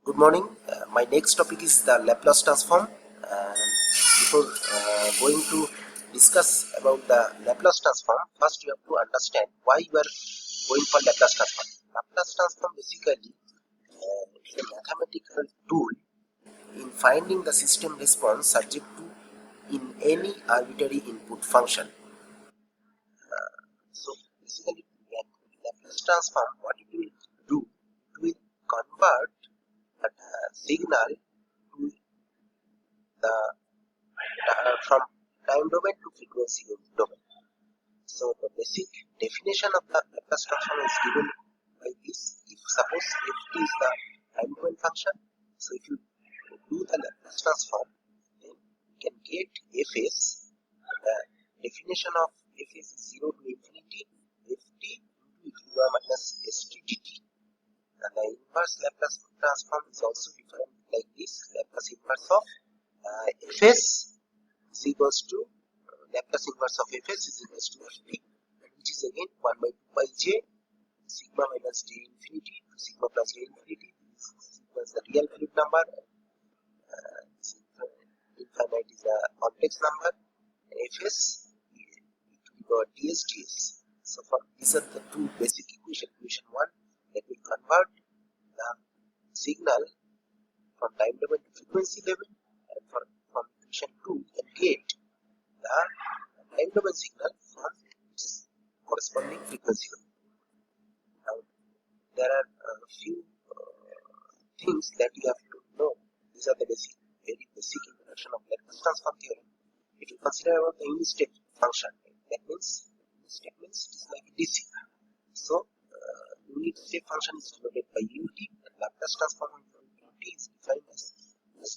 Good morning. My next topic is the Laplace transform. And before going to discuss about the Laplace transform, first you have to understand why you are going for Laplace transform. Laplace transform basically is a mathematical tool in finding the system response subject to in any arbitrary input function. So basically, Laplace transform, what it will do, it will convert the signal to the from time domain to frequency domain. So the basic definition of the Laplace transform is given by this. If suppose ft is the time domain function, so if you do the Laplace transform, then you can get fs. The definition of fs is 0 to infinity ft into e to the power minus st dt. And the inverse Laplace transform is also defined like this: Laplace inverse of fs is equals to Laplace inverse of fs is equals to ft, which is again 1 by 2 pi j sigma minus j infinity to sigma plus j infinity. This equals the real valued number. Infinite is a complex number. Fs to be called ds. So for these are the two basic equations. Equation 1 that will convert the signal from time domain to frequency domain, and from equation 2 we can get the time domain signal from its corresponding frequency domain. Now there are a few things that you have to know. These are the very basic introduction of Laplace transform theorem. If you consider about the unit step function, that means it is like a DC. So unit step function is denoted by ut, and Laplace transform of ut is defined as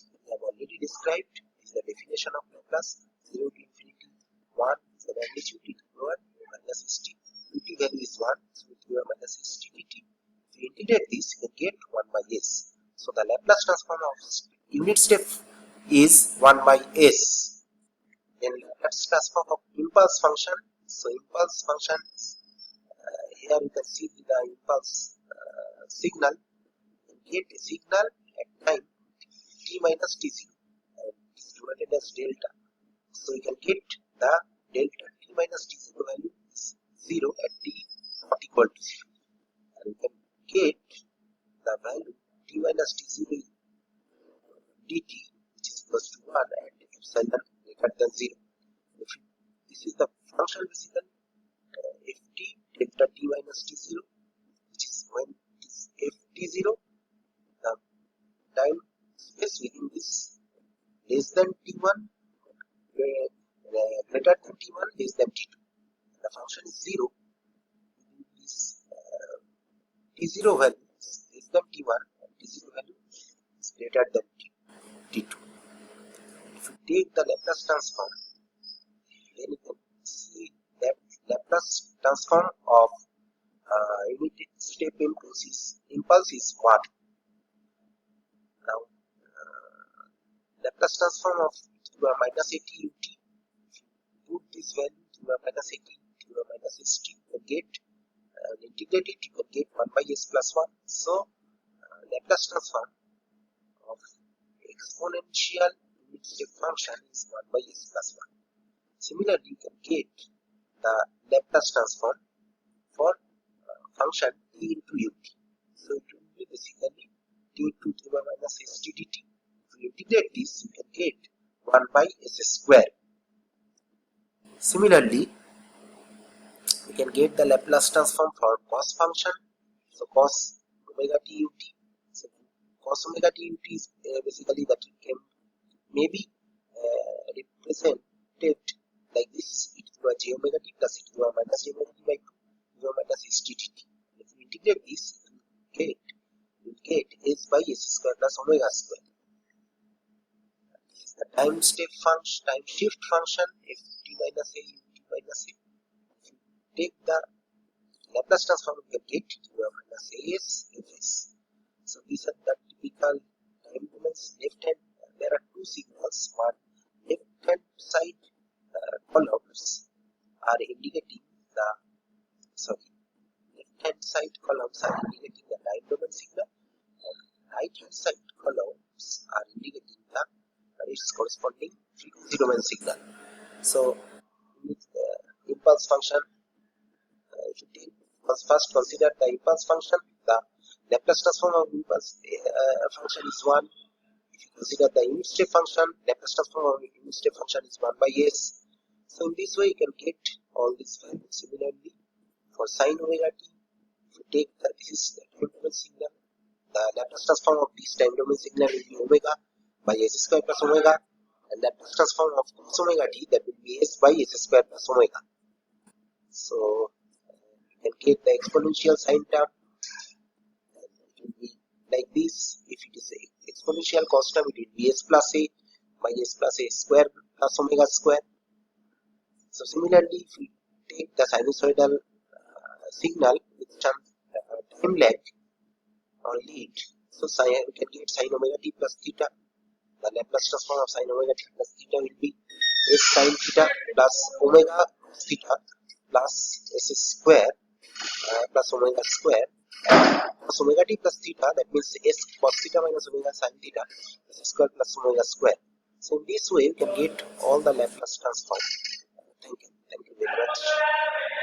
we have already described. Is the definition of Laplace: 0 to infinity, 1 is the magnitude e to the power minus st. Ut value is 1, so e to the power minus st dt. If you integrate this, you can get 1 by s. So the Laplace transform of unit step is 1 by s. Then Laplace transform of impulse function. So impulse function, here you can see the impulse signal. You get a signal at time t minus t0, and it is denoted as delta. So you can get the delta t minus t0 value is 0 at t not equal to 0, and you can get the value t minus t0 dt, which is equals to 1 at epsilon greater than 0. This is the function basically ft delta t minus t0, which is when it is ft0, the time space within this less than t1, greater than t1, less than t2. The function is 0 within this t0 value is less than t1, and t0 value is greater than t2. If you take the Laplace transform, then you can see that Laplace transform of unit step impulse is 1. Now Laplace transform of e to the power minus at ut, if you put this value to the power minus at e to the power minus st, you can get integrate it, you can get 1 by s plus 1. So Laplace transform of exponential unit step function is 1 by s plus 1. Similarly, you can get the Laplace transform for function t into ut. So it will be basically t to the power minus st dt. If you integrate this, you can get 1 by s square. Similarly, you can get the Laplace transform for cos function. So cos omega t ut. So cos omega t ut is basically that you can maybe represented like this: e to the power j omega t plus e to the power minus j omega t by 2 to the power minus st dt. If you integrate this, you will get s by s square plus omega square. This is the time shift function ft minus a ut minus a. If you take the Laplace transform, you can get e to the power minus as fs. So these are the typical time domains. Left hand, there are two signals. One, left hand side columns are indicating the left hand side columns are indicating the time domain signal, and right hand side corresponding frequency domain signal. So with the impulse function, if you take first consider the impulse function, the Laplace transform of impulse function is 1. If you consider the unit step function, Laplace transform of unit step function is 1 by s. So in this way you can get all these values. Similarly for sine omega t, if you take this is the time domain signal, the Laplace transform of this time domain signal will be omega by s square plus omega, and Laplace transform of cos omega t, that will be s by s square plus omega. So you can get the exponential sine term, and it will be like this. If it is a exponential cos term, it will be s plus a by s plus a square plus omega square. So similarly, if we take the sinusoidal signal with some time lag or lead, so we can get sin omega t plus theta. The Laplace transform of sin omega t plus theta will be s sin theta plus omega theta plus s square plus omega square plus omega t plus theta, that means s cos theta minus omega sin theta s square plus omega square. So in this way you can get all the Laplace transform. Thank you very much.